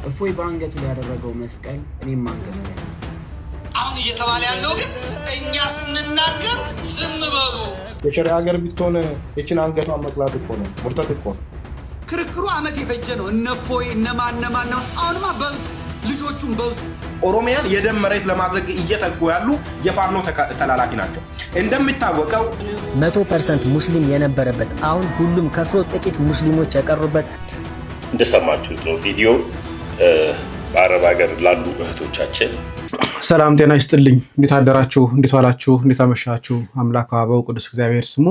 እፎይ ባንገቱ ላይ ያደረገው መስቀል እኔም አንገት ላይ አሁን እየተባለ ያለው ግን እኛ ስንናገር ዝም በሉ። የሸሪዓ ሀገር ብትሆን እቺን አንገቷን መቅላት እኮ ነው፣ ሙርተት እኮ ነው። ክርክሩ አመት የፈጀ ነው። እነፎይ እነማን ነው። አሁንማ በዙ፣ ልጆቹም በዙ። ኦሮሚያን የደም መሬት ለማድረግ እየተጉ ያሉ የፋኖ ተላላኪ ናቸው። እንደሚታወቀው 100% ሙስሊም የነበረበት አሁን ሁሉም ከፍሮ ጥቂት ሙስሊሞች የቀሩበት እንደሰማችሁት ነው ቪዲዮ። በአረብ ሀገር ላሉ እህቶቻችን ሰላም ጤና ይስጥልኝ። እንዴት አደራችሁ? እንዴት ዋላችሁ? እንዴት አመሻችሁ? አምላክ አበው ቅዱስ እግዚአብሔር ስሙ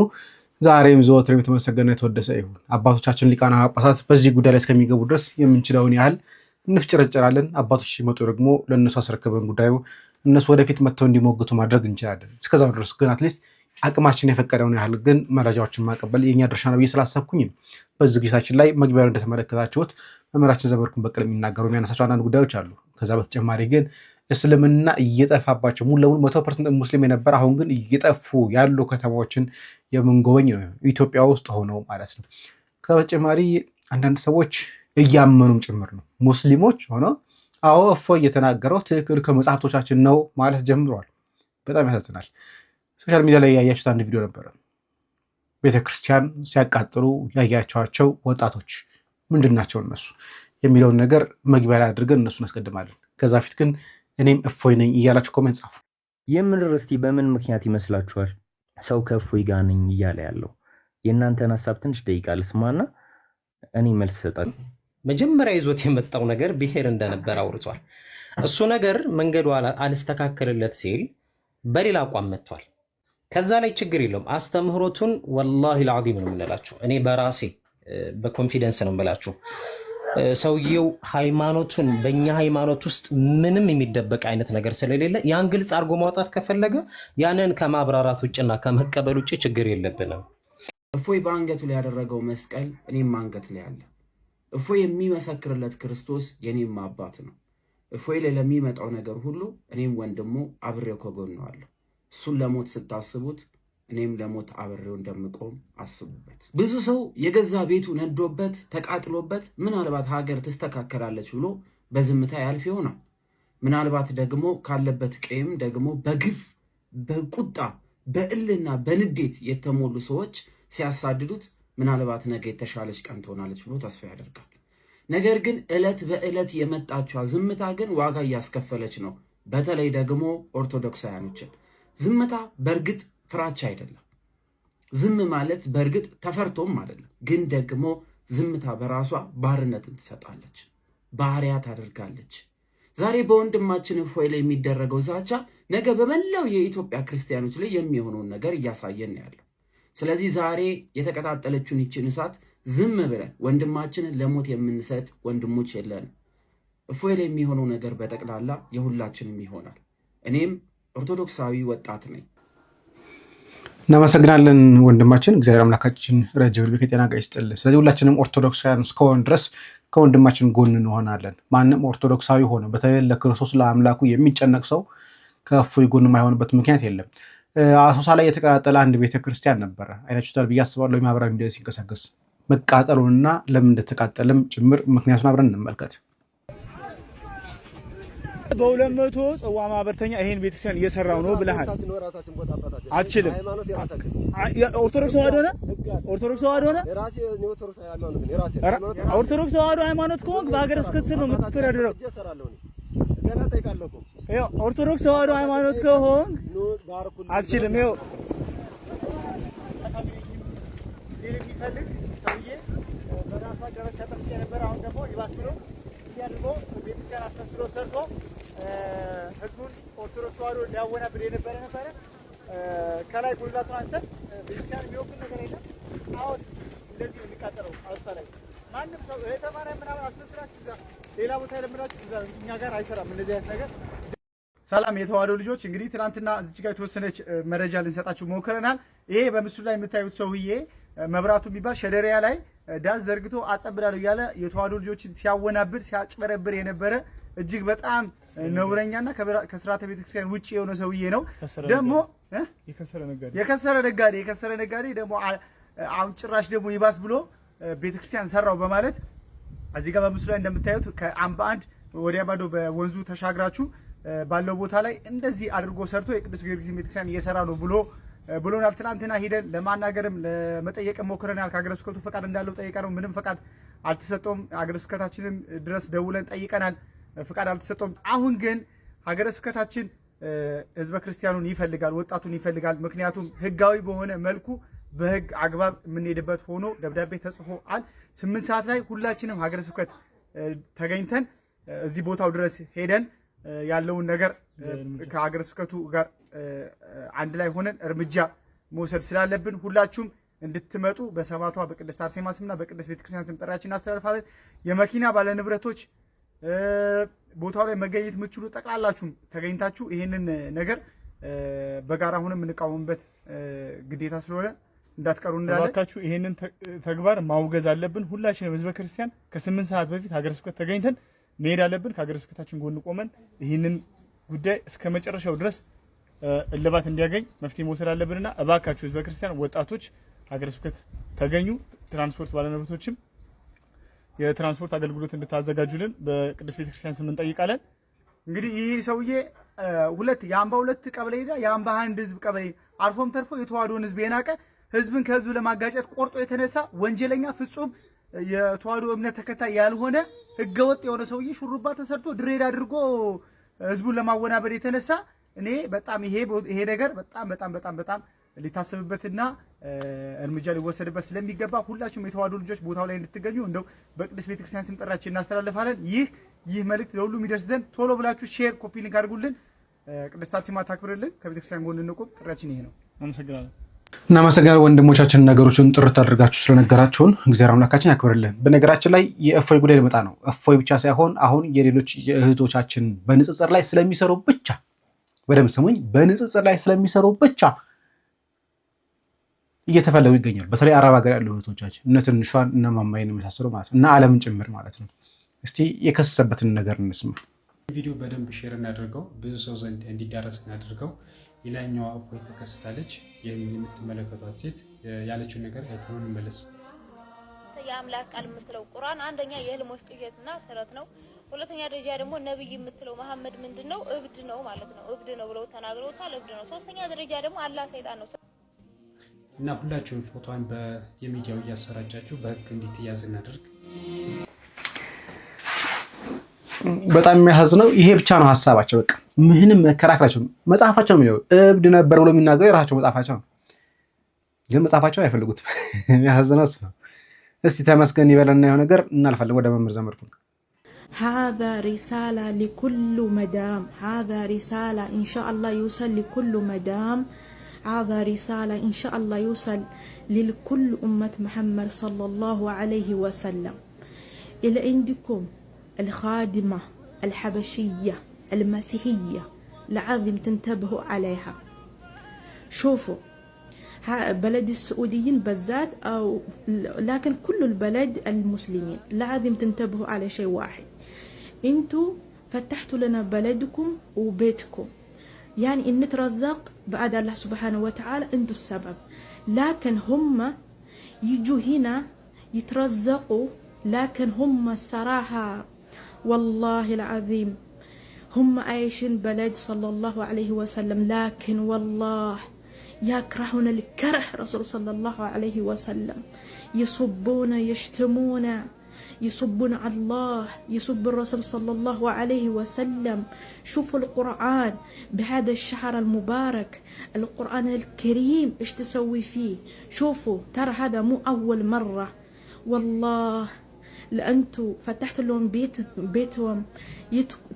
ዛሬም ዘወትርም የተመሰገነ የተወደሰ ይሁን። አባቶቻችን ሊቃነ ጳጳሳት በዚህ ጉዳይ ላይ እስከሚገቡ ድረስ የምንችለውን ያህል እንፍጨረጨራለን። አባቶች ሲመጡ ደግሞ ለእነሱ አስረክበን ጉዳዩ እነሱ ወደፊት መጥተው እንዲሞግቱ ማድረግ እንችላለን። እስከዛው ድረስ ግን አትሊስት አቅማችን የፈቀደውን ያህል ግን መረጃዎችን ማቀበል የኛ ድርሻ ነው ብዬ ስላሰብኩኝ በዚህ ዝግጅታችን ላይ መግቢያው እንደተመለከታችሁት መምህራችን ዘበርኩን በቀለ የሚናገሩ የሚያነሳቸው አንዳንድ ጉዳዮች አሉ። ከዛ በተጨማሪ ግን እስልምና እየጠፋባቸው ሙሉ ለሙሉ 100% ሙስሊም የነበረ አሁን ግን እየጠፉ ያሉ ከተማዎችን የምንጎበኝ ኢትዮጵያ ውስጥ ሆነው ማለት ነው። ከዛ በተጨማሪ አንዳንድ ሰዎች እያመኑም ጭምር ነው ሙስሊሞች ሆነው አዎ እፎይ እየተናገረው ትክክል ከመጽሐፍቶቻችን ነው ማለት ጀምረዋል። በጣም ያሳዝናል። ሶሻል ሚዲያ ላይ ያያችሁት አንድ ቪዲዮ ነበረ። ቤተክርስቲያን ሲያቃጥሉ ያያቸዋቸው ወጣቶች ምንድን ናቸው እነሱ የሚለውን ነገር መግቢያ ላይ አድርገን እነሱን አስቀድማለን። ከዛ ፊት ግን እኔም እፎይ ነኝ እያላችሁ ኮሜንት ጻፉ። የምር እስቲ በምን ምክንያት ይመስላችኋል ሰው ከእፎይ ጋር ነኝ እያለ ያለው? የእናንተን ሀሳብ ትንሽ ደቂቃ ልስማና እኔ መልስ እሰጣለሁ። መጀመሪያ ይዞት የመጣው ነገር ብሔር እንደነበር አውርቷል። እሱ ነገር መንገዱ አልስተካከልለት ሲል በሌላ አቋም መጥቷል። ከዛ ላይ ችግር የለውም። አስተምህሮቱን ወላሂ ልዓዚም ነው የምንላችሁ። እኔ በራሴ በኮንፊደንስ ነው የምላችሁ። ሰውየው ሃይማኖቱን በእኛ ሃይማኖት ውስጥ ምንም የሚደበቅ አይነት ነገር ስለሌለ ያን ግልጽ አድርጎ ማውጣት ከፈለገ ያንን ከማብራራት ውጭና ከመቀበል ውጭ ችግር የለብንም። እፎይ ባንገቱ ላይ ያደረገው መስቀል እኔም አንገት ላይ አለ። እፎይ የሚመሰክርለት ክርስቶስ የኔም አባት ነው። እፎይ ላይ ለሚመጣው ነገር ሁሉ እኔም ወንድሙ አብሬው ከጎነዋለሁ። እሱን ለሞት ስታስቡት እኔም ለሞት አብሬው እንደምቆም አስቡበት። ብዙ ሰው የገዛ ቤቱ ነዶበት ተቃጥሎበት ምናልባት ሀገር ትስተካከላለች ብሎ በዝምታ ያልፍ ይሆናል። ምናልባት ደግሞ ካለበት ቀይም ደግሞ በግፍ በቁጣ በእልና በንዴት የተሞሉ ሰዎች ሲያሳድዱት ምናልባት ነገ የተሻለች ቀን ትሆናለች ብሎ ተስፋ ያደርጋል። ነገር ግን ዕለት በዕለት የመጣችው ዝምታ ግን ዋጋ እያስከፈለች ነው። በተለይ ደግሞ ኦርቶዶክሳውያኖችን ዝምታ በእርግጥ ፍራቻ አይደለም። ዝም ማለት በእርግጥ ተፈርቶም አይደለም። ግን ደግሞ ዝምታ በራሷ ባርነትን ትሰጣለች፣ ባህሪያ ታደርጋለች። ዛሬ በወንድማችን እፎይ ላይ የሚደረገው ዛቻ ነገ በመላው የኢትዮጵያ ክርስቲያኖች ላይ የሚሆነውን ነገር እያሳየን ያለው። ስለዚህ ዛሬ የተቀጣጠለችውን ይችን እሳት ዝም ብለን ወንድማችንን ለሞት የምንሰጥ ወንድሞች የለንም። እፎይ ላይ የሚሆነው ነገር በጠቅላላ የሁላችንም ይሆናል። እኔም ኦርቶዶክሳዊ ወጣት ነኝ። እናመሰግናለን ወንድማችን። እግዚአብሔር አምላካችን ረጅም ዕድሜ ከጤና ጋር ይስጥልን። ስለዚህ ሁላችንም ኦርቶዶክሳውያን እስከሆን ድረስ ከወንድማችን ጎን እንሆናለን። ማንም ኦርቶዶክሳዊ ሆነ በተለይ ለክርስቶስ ለአምላኩ የሚጨነቅ ሰው ከእፎይ ጎን የማይሆንበት ምክንያት የለም። አሶሳ ላይ የተቀጣጠለ አንድ ቤተክርስቲያን ነበረ። አይታችሁታል ብዬ አስባለሁ። የማህበራዊ ሚዲያ ሲንቀሳቀስ መቃጠሉንና ለምን እንደተቃጠለም ጭምር ምክንያቱን አብረን እንመልከት። በ200 ጽዋ ማህበርተኛ ይሄን ቤተክርስቲያን እየሰራው ነው ብለሃል። አትችልም። ኦርቶዶክስ ተዋህዶ ነው። ኦርቶዶክስ ተዋህዶ ነው። ኦርቶዶክስ ተዋህዶ ሃይማኖት ከሆንክ በሀገረ ስብከት ስር ነው የምትተዳደረው። ኦርቶዶክስ ተዋህዶ ሃይማኖት ከሆንክ አትችልም። ይኸው የሚፈልግ ሰውዬ በራሷ ደረስ ያጠፍቅ የነበረ አሁን ደግሞ ይባስ ብሎ ያድርጎ ቤተክርስቲያን አስመስሎ ሰርቶ ህዝቡን ኦርቶዶክስ ተዋህዶ ሊያወናብድ የነበረ ከላይ ጉልላቱን አንስተን ቤተክርስቲያን የሚወክል ነገር የለም። አሁን እንደዚህ የሚቃጠለው አውሳ ላይ ማንም ሰው የተማሪያ ምናምን አስመስላችሁ ሌላ ቦታ የለምናችሁ እኛ ጋር አይሰራም እንደዚህ አይነት ነገር። ሰላም የተዋህዶ ልጆች፣ እንግዲህ ትናንትና እዚህ ጋር የተወሰነች መረጃ ልንሰጣችሁ ሞክረናል። ይሄ በምስሉ ላይ የምታዩት ሰውዬ መብራቱ የሚባል ሸደሪያ ላይ ዳስ ዘርግቶ አጸብላለሁ እያለ የተዋህዶ ልጆችን ሲያወናብድ ሲያጭበረብር የነበረ እጅግ በጣም ነውረኛና ከስርዓተ ቤተክርስቲያን ውጪ የሆነ ሰውዬ ነው። ደግሞ የከሰረ ነጋዴ ደግሞ አሁን ጭራሽ ደግሞ ይባስ ብሎ ቤተክርስቲያን ሰራው በማለት እዚህ ጋር በምስሉ ላይ እንደምታዩት ከአምባ አንድ ወዲያ ባዶ በወንዙ ተሻግራችሁ ባለው ቦታ ላይ እንደዚህ አድርጎ ሰርቶ የቅዱስ ጊዮርጊስ ቤተክርስቲያን እየሰራ ነው ብሎናል። ትናንትና ሄደን ለማናገርም ለመጠየቅም ሞክረናል። ከሀገረ ስብከቱ ፈቃድ እንዳለው ጠይቀነው ምንም ፈቃድ አልተሰጠውም። ሀገረ ስብከታችንም ድረስ ደውለን ጠይቀናል፣ ፈቃድ አልተሰጠውም። አሁን ግን ሀገረ ስብከታችን ህዝበ ክርስቲያኑን ይፈልጋል፣ ወጣቱን ይፈልጋል። ምክንያቱም ህጋዊ በሆነ መልኩ በህግ አግባብ የምንሄድበት ሆኖ ደብዳቤ ተጽፎአል። 8 ሰዓት ላይ ሁላችንም ሀገረ ስብከት ተገኝተን እዚህ ቦታው ድረስ ሄደን ያለውን ነገር ከሀገረ ስብከቱ ጋር አንድ ላይ ሆነን እርምጃ መውሰድ ስላለብን ሁላችሁም እንድትመጡ በሰማዕቷ በቅድስት አርሴማ ስምና በቅድስት ቤተክርስቲያን ስም ጥሪያችን እናስተላልፋለን። የመኪና ባለንብረቶች ቦታው ላይ መገኘት የምትችሉ ጠቅላላችሁም ተገኝታችሁ ይሄንን ነገር በጋራ ሆነ የምንቃወምበት ግዴታ ስለሆነ እንዳትቀሩ እንላለን። እባካችሁ ይሄንን ተግባር ማውገዝ አለብን። ሁላችንም ህዝበ ክርስቲያን ከ8 ሰዓት በፊት ሀገረ ስብከት ተገኝተን መሄድ አለብን። ከሀገረ ስብከታችን ጎን ቆመን ይሄንን ጉዳይ እስከ መጨረሻው ድረስ እልባት እንዲያገኝ መፍትሄ መውሰድ አለብንና እባካችሁ ህዝበ ክርስቲያን ወጣቶች ሀገረ ስብከት ተገኙ። ትራንስፖርት ባለንብረቶችም የትራንስፖርት አገልግሎት እንድታዘጋጁልን በቅድስት ቤተክርስቲያን ስም እንጠይቃለን። እንግዲህ ይህ ሰውዬ የአምባ 2 ቀበሌ የአምባ 1 ህዝብ ቀበሌ አልፎም ተርፎ የተዋህዶን ህዝብ የናቀ ህዝብን ከህዝብ ለማጋጨት ቆርጦ የተነሳ ወንጀለኛ ፍጹም የተዋህዶ እምነት ተከታይ ያልሆነ ህገወጥ የሆነ ሰውዬ ሹሩባ ተሰርቶ ድሬድ አድርጎ ህዝቡን ለማወናበድ የተነሳ እኔ በጣም ይሄ ነገር በጣም ሊታሰብበትና እርምጃ ሊወሰድበት ስለሚገባ ሁላችሁም የተዋህዶ ልጆች ቦታው ላይ እንድትገኙ እንደው በቅድስት ቤተክርስቲያን ስም ጥሪያችን እናስተላልፋለን። ይህ መልእክት ለሁሉም ይደርስ ዘንድ ቶሎ ብላችሁ ሼር፣ ኮፒ ሊንክ አድርጉልን። ቅድስት አርሴማ ታክብርልን። ከቤተክርስቲያን ጎን እንቁም። ጥሪያችን ይሄ ነው። አመሰግናለሁ። እናመሰግናለን ወንድሞቻችን፣ ነገሮችን ጥርት አድርጋችሁ ስለነገራችሁን እግዚአብሔር አምላካችን ያክብርልን። በነገራችን ላይ የእፎይ ጉዳይ ሊመጣ ነው። እፎይ ብቻ ሳይሆን አሁን የሌሎች የእህቶቻችን በንጽጽር ላይ ስለሚሰሩ ብቻ በደምብ ስሙኝ፣ በንጽጽር ላይ ስለሚሰሩ ብቻ እየተፈለጉ ይገኛሉ። በተለይ አረብ ሀገር ያሉ እህቶቻችን እነ ትንሿን እነ ማማይን የመሳሰሉ ማለት ነው እና ዓለምን ጭምር ማለት ነው። እስቲ የከሰሰበትን ነገር እንስማ። ቪዲዮ በደንብ ሼር እናድርገው፣ ብዙ ሰው ዘንድ እንዲዳረስ እናድርገው። ሌላኛዋ እፎይ ተከስታለች። የምትመለከቷት ሴት ያለችውን ነገር አይተን እንመለስ። የአምላክ ቃል የምትለው ቁርአን አንደኛ የህልሞች ቅዠትና ተረት ነው። ሁለተኛ ደረጃ ደግሞ ነብይ የምትለው መሐመድ ምንድነው እብድ ነው ማለት ነው። እብድ ነው ብለው ተናግረውታል። እብድ ነው። ሶስተኛ ደረጃ ደግሞ አላህ ሰይጣን ነው። እና ሁላችሁም ፎቶዋን በሚዲያው እያሰራጫችሁ በህግ እንዲትያዝ እናድርግ። በጣም የሚያሳዝነው ይሄ ብቻ ነው ሀሳባቸው። በቃ ምንም መከራከራቸው መጽሐፋቸው ነው የሚለው እብድ ነበር ብሎ የሚናገሩ የራሳቸው መጽሐፋቸው ነው፣ ግን መጽሐፋቸው አይፈልጉትም። የሚያሳዝነው እሱ ነው። እስቲ ተመስገን ይበለና የሆነ ነገር እናልፋለን ወደ መምህር ዘመድኩን። هذا رسالة لكل مدام، هذا رسالة إن شاء الله يوصل لكل مدام، هذا رسالة إن شاء الله يوصل لكل أمة محمد صلى الله عليه وسلم. إلى عندكم الخادمة الحبشية المسيحية لازم تنتبهوا عليها. شوفوا بلد السعوديين بالذات أو لكن كل البلد المسلمين لازم تنتبهوا على شيء واحد. انتوا فتحتوا لنا بلدكم وبيتكم، يعني ان نترزق بعد الله سبحانه وتعالى انتوا السبب، لكن هم يجوا هنا يترزقوا، لكن هم الصراحة والله العظيم هم عايشين بلد صلى الله عليه وسلم، لكن والله يكرهون الكره رسول صلى الله عليه وسلم، يصبون يشتمون يصبون على الله، يصب الرسول صلى الله عليه وسلم. شوفوا القرآن بهذا الشهر المبارك، القرآن الكريم ايش تسوي فيه. شوفوا ترى هذا مو أول مرة والله، لأنتوا فتحت لهم بيتهم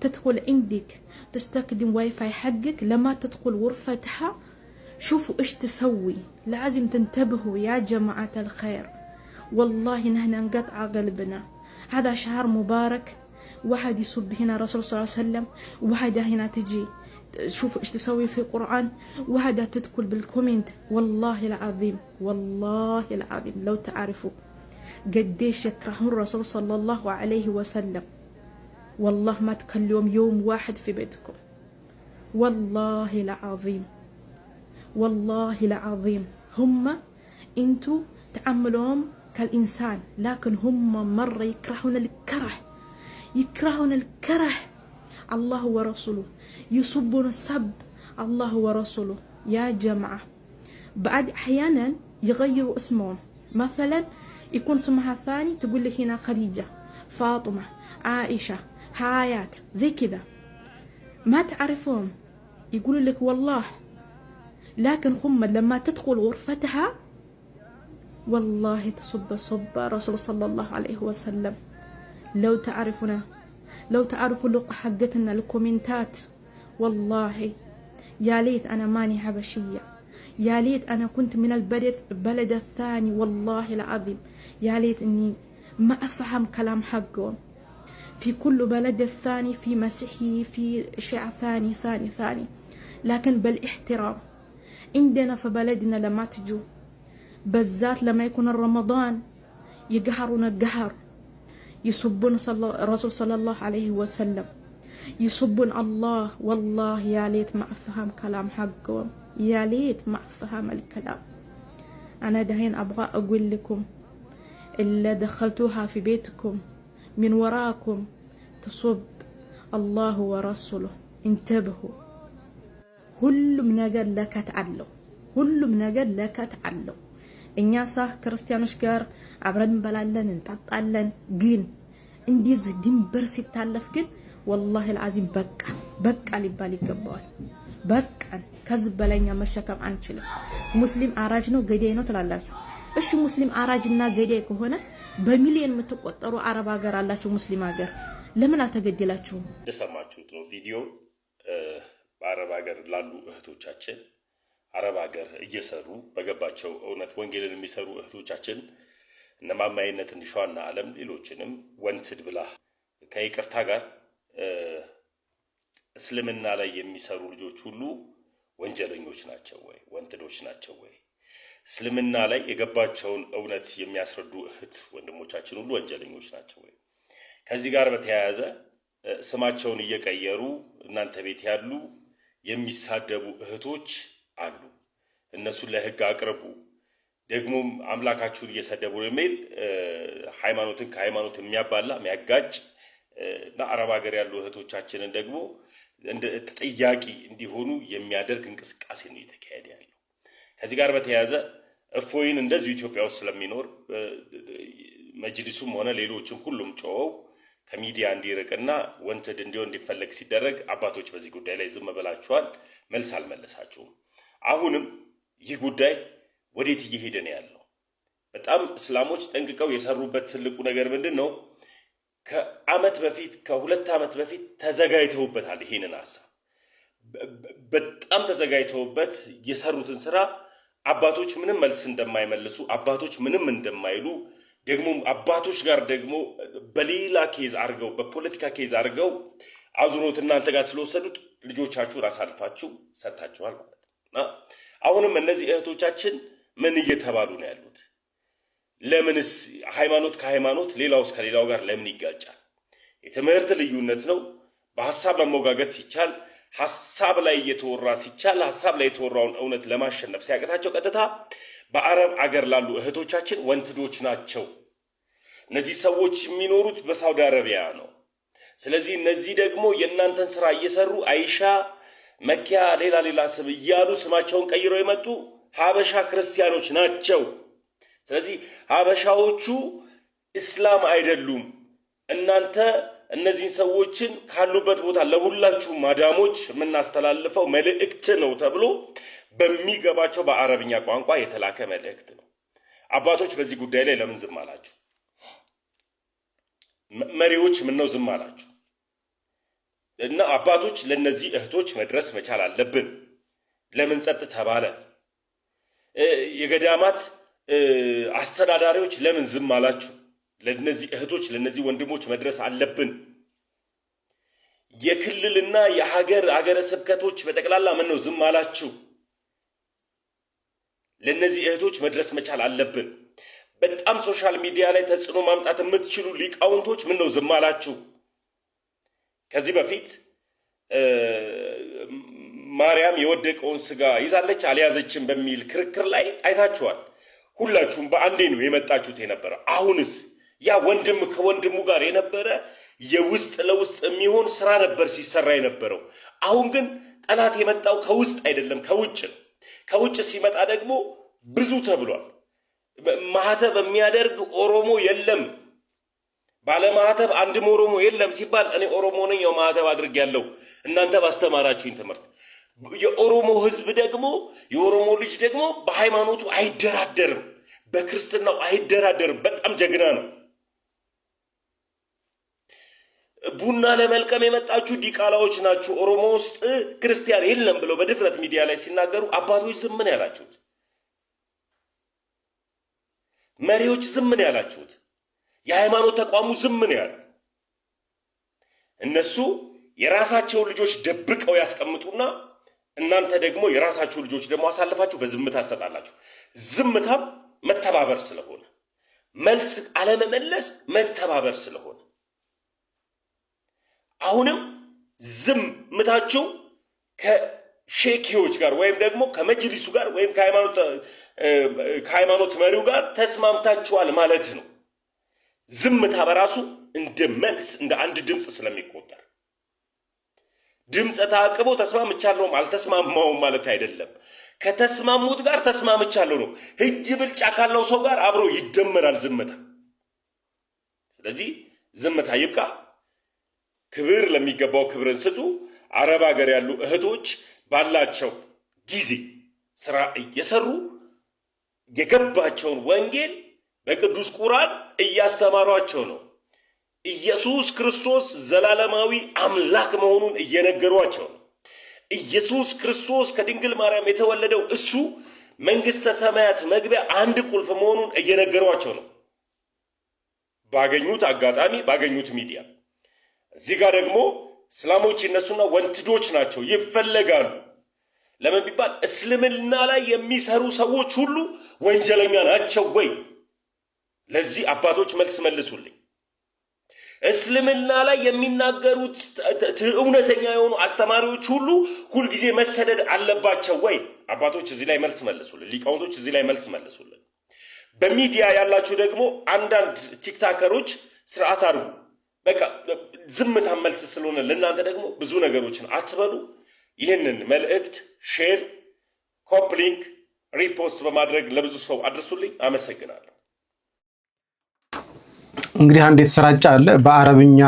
تدخل عندك تستخدم واي فاي حقك، لما تدخل غرفتها شوفوا ايش تسوي. لازم تنتبهوا يا جماعة الخير، والله نحن انقطع قلبنا. هذا شهر مبارك، واحد يصب هنا رسول صلى الله عليه وسلم، وواحدة هنا تجي شوفوا ايش تسوي في القرآن، وواحدة تدخل بالكومنت. والله العظيم والله العظيم لو تعرفوا قديش يكرهون الرسول صلى الله عليه وسلم، والله ما تكلم يوم واحد في بيتكم، والله العظيم والله العظيم. هم انتو تعاملهم كالإنسان، لكن هم مرة يكرهون الكره الله ورسوله، يسبون السب الله ورسوله. يا جماعة بعد أحيانا يغيروا اسمهم، مثلا يكون اسمها ثاني تقول لك هنا خديجة، فاطمة، عائشة، حيات، زي كذا ما تعرفهم، يقولوا لك والله. لكن هم لما تدخل غرفتها والله تصب رسول صلى الله عليه وسلم. لو تعرفوا اللقطة حقتنا الكومنتات، والله يا ليت أنا ماني حبشية، يا ليت أنا كنت من البلد الثاني، والله العظيم يا ليت إني ما أفهم كلام حقهم. في كل بلد الثاني في مسيحي، في شيعة ثاني، لكن بالاحترام. عندنا في بلدنا لما تجوا بالذات لما يكون رمضان يقهرون القهر، يسبون الرسول صلى الله عليه وسلم، يسبون الله. والله يا ليت ما أفهم كلام حقهم، يا ليت ما أفهم الكلام. أنا دحين أبغى أقول لكم اللي دخلتوها في بيتكم من وراكم تصب الله ورسوله، انتبهوا. ሁሉም ነገር ለከታለው ሁሉም ነገር ለከታለው። እኛ ክርስቲያኖች ጋር አብረን እንበላለን እንጣጣለን፣ ግን እንዲህ ድንበር ሲታለፍ ግን والله العظيم በቃ ሊባል ይገባዋል። በቃ ከዚህ በላይኛ መሸከም አንችልም። ሙስሊም አራጅ ነው ገዳይ ነው ትላላችሁ። እሺ ሙስሊም አራጅና ገዳይ ከሆነ በሚሊዮን የምትቆጠሩ አረብ ሀገር አላችሁ፣ ሙስሊም ሀገር ለምን አልተገደላችሁም? እንደሰማችሁት ነው ቪዲዮ። በአረብ ሀገር ላሉ እህቶቻችን አረብ ሀገር እየሰሩ በገባቸው እውነት ወንጌልን የሚሰሩ እህቶቻችን እነ ማማይነት እንዲሻና ዓለም ሌሎችንም ወንትድ ብላ ከይቅርታ ጋር እስልምና ላይ የሚሰሩ ልጆች ሁሉ ወንጀለኞች ናቸው ወይ ወንትዶች ናቸው ወይ? እስልምና ላይ የገባቸውን እውነት የሚያስረዱ እህት ወንድሞቻችን ሁሉ ወንጀለኞች ናቸው ወይ? ከዚህ ጋር በተያያዘ ስማቸውን እየቀየሩ እናንተ ቤት ያሉ የሚሳደቡ እህቶች አሉ። እነሱን ለህግ አቅርቡ። ደግሞ አምላካችሁን እየሰደቡ ነው የሚል ሃይማኖትን ከሃይማኖት የሚያባላ የሚያጋጭ እና አረብ ሀገር ያሉ እህቶቻችንን ደግሞ እንደ ተጠያቂ እንዲሆኑ የሚያደርግ እንቅስቃሴ ነው እየተካሄደ ያለው። ከዚህ ጋር በተያያዘ እፎይን እንደዚሁ ኢትዮጵያ ውስጥ ስለሚኖር መጅሊሱም ሆነ ሌሎችም ሁሉም ጮኸው ከሚዲያ እንዲርቅና ወንትድ እንዲሆን እንዲፈለግ ሲደረግ አባቶች በዚህ ጉዳይ ላይ ዝም ብላችኋል፣ መልስ አልመለሳችሁም። አሁንም ይህ ጉዳይ ወዴት እየሄደ ነው ያለው? በጣም እስላሞች ጠንቅቀው የሰሩበት ትልቁ ነገር ምንድነው? ከአመት በፊት ከሁለት አመት በፊት ተዘጋጅተውበታል። ይሄንን ሐሳብ በጣም ተዘጋጅተውበት የሰሩትን ስራ አባቶች ምንም መልስ እንደማይመልሱ፣ አባቶች ምንም እንደማይሉ፣ ደግሞ አባቶች ጋር ደግሞ በሌላ ኬዝ አርገው በፖለቲካ ኬዝ አርገው አዙሮት እናንተ ጋር ስለወሰዱት ልጆቻችሁን አሳልፋችሁ ሰጣችኋል ማለት ነው። አሁንም እነዚህ እህቶቻችን ምን እየተባሉ ነው ያሉት? ለምንስ ሃይማኖት ከሃይማኖት ሌላውስ ከሌላው ጋር ለምን ይጋጫል? የትምህርት ልዩነት ነው። በሐሳብ መሞጋገት ሲቻል ሐሳብ ላይ እየተወራ ሲቻል ሐሳብ ላይ የተወራውን እውነት ለማሸነፍ ሲያቀታቸው ቀጥታ በአረብ አገር ላሉ እህቶቻችን ወንትዶች ናቸው። እነዚህ ሰዎች የሚኖሩት በሳውዲ አረቢያ ነው። ስለዚህ እነዚህ ደግሞ የእናንተን ስራ እየሰሩ አይሻ፣ መኪያ፣ ሌላ ስም እያሉ ስማቸውን ቀይረው የመጡ ሀበሻ ክርስቲያኖች ናቸው። ስለዚህ ሀበሻዎቹ እስላም አይደሉም። እናንተ እነዚህ ሰዎችን ካሉበት ቦታ ለሁላችሁ ማዳሞች የምናስተላልፈው መልእክት ነው ተብሎ በሚገባቸው በአረብኛ ቋንቋ የተላከ መልእክት ነው። አባቶች በዚህ ጉዳይ ላይ ለምን ዝም አላችሁ? መሪዎች ምን ነው ዝም አላችሁ? እና አባቶች ለነዚህ እህቶች መድረስ መቻል አለብን። ለምን ጸጥ ተባለ? የገዳማት አስተዳዳሪዎች ለምን ዝም አላችሁ? ለነዚህ እህቶች ለነዚህ ወንድሞች መድረስ አለብን። የክልልና የሀገረ ስብከቶች በጠቅላላ ምን ነው ዝም አላችሁ? ለነዚህ እህቶች መድረስ መቻል አለብን። በጣም ሶሻል ሚዲያ ላይ ተጽዕኖ ማምጣት የምትችሉ ሊቃውንቶች ምን ነው ዝም አላችሁ? ከዚህ በፊት ማርያም የወደቀውን ስጋ ይዛለች አልያዘችም በሚል ክርክር ላይ አይታችኋል። ሁላችሁም በአንዴ ነው የመጣችሁት የነበረ። አሁንስ ያ ወንድም ከወንድሙ ጋር የነበረ የውስጥ ለውስጥ የሚሆን ስራ ነበር ሲሰራ የነበረው። አሁን ግን ጠላት የመጣው ከውስጥ አይደለም ከውጭ ነው። ከውጭ ሲመጣ ደግሞ ብዙ ተብሏል። ማህተብ የሚያደርግ ኦሮሞ የለም፣ ባለ ማህተብ አንድም ኦሮሞ የለም ሲባል እኔ ኦሮሞ ነኝ ያው ማህተብ አድርጌያለሁ እናንተ ባስተማራችሁኝ ትምህርት። የኦሮሞ ህዝብ ደግሞ የኦሮሞ ልጅ ደግሞ በሃይማኖቱ አይደራደርም፣ በክርስትናው አይደራደርም። በጣም ጀግና ነው። ቡና ለመልቀም የመጣችሁ ዲቃላዎች ናችሁ። ኦሮሞ ውስጥ ክርስቲያን የለም ብለው በድፍረት ሚዲያ ላይ ሲናገሩ አባቶች ዝም ነው ያላችሁት፣ መሪዎች ዝም ነው ያላችሁት፣ የሃይማኖት ተቋሙ ዝም ነው ያለው። እነሱ የራሳቸውን ልጆች ደብቀው ያስቀምጡና እናንተ ደግሞ የራሳችሁ ልጆች ደግሞ አሳልፋችሁ በዝምታ ትሰጣላችሁ። ዝምታም መተባበር ስለሆነ፣ መልስ አለመመለስ መተባበር ስለሆነ አሁንም ዝምታችሁ ከሼኪዎች ጋር ወይም ደግሞ ከመጅሊሱ ጋር ወይም ከሃይማኖት መሪው ጋር ተስማምታችኋል ማለት ነው። ዝምታ በራሱ እንደ መልስ እንደ አንድ ድምፅ ስለሚቆጠር ድምፅ ተአቅቦ ተስማምቻለሁም አልተስማማውም ማለት አይደለም። ከተስማሙት ጋር ተስማምቻለሁ ነው። እጅ ብልጫ ካለው ሰው ጋር አብሮ ይደመራል ዝምታ። ስለዚህ ዝምታ ይብቃ። ክብር ለሚገባው ክብርን ስጡ። አረብ ሀገር ያሉ እህቶች ባላቸው ጊዜ ስራ እየሰሩ የገባቸውን ወንጌል በቅዱስ ቁርአን እያስተማሯቸው ነው። ኢየሱስ ክርስቶስ ዘላለማዊ አምላክ መሆኑን እየነገሯቸው ነው። ኢየሱስ ክርስቶስ ከድንግል ማርያም የተወለደው እሱ መንግስተ ሰማያት መግቢያ አንድ ቁልፍ መሆኑን እየነገሯቸው ነው። ባገኙት አጋጣሚ ባገኙት ሚዲያ እዚህ ጋር ደግሞ እስላሞች እነሱና ወንትዶች ናቸው ይፈለጋሉ። ለምን ቢባል እስልምና ላይ የሚሰሩ ሰዎች ሁሉ ወንጀለኛ ናቸው ወይ? ለዚህ አባቶች መልስ መልሱልኝ። እስልምና ላይ የሚናገሩት እውነተኛ የሆኑ አስተማሪዎች ሁሉ ሁልጊዜ መሰደድ አለባቸው ወይ? አባቶች እዚህ ላይ መልስ መልሱልን። ሊቃውንቶች እዚህ ላይ መልስ መልሱልን። በሚዲያ ያላችሁ ደግሞ አንዳንድ ቲክታከሮች ስርዓት አድርጉ። በቃ ዝምታ መልስ ስለሆነ ለእናንተ ደግሞ ብዙ ነገሮችን አትበሉ። ይህንን መልእክት ሼር፣ ኮፒ ሊንክ፣ ሪፖስት በማድረግ ለብዙ ሰው አድርሱልኝ። አመሰግናለሁ። እንግዲህ አንድ የተሰራጨ አለ በአረብኛ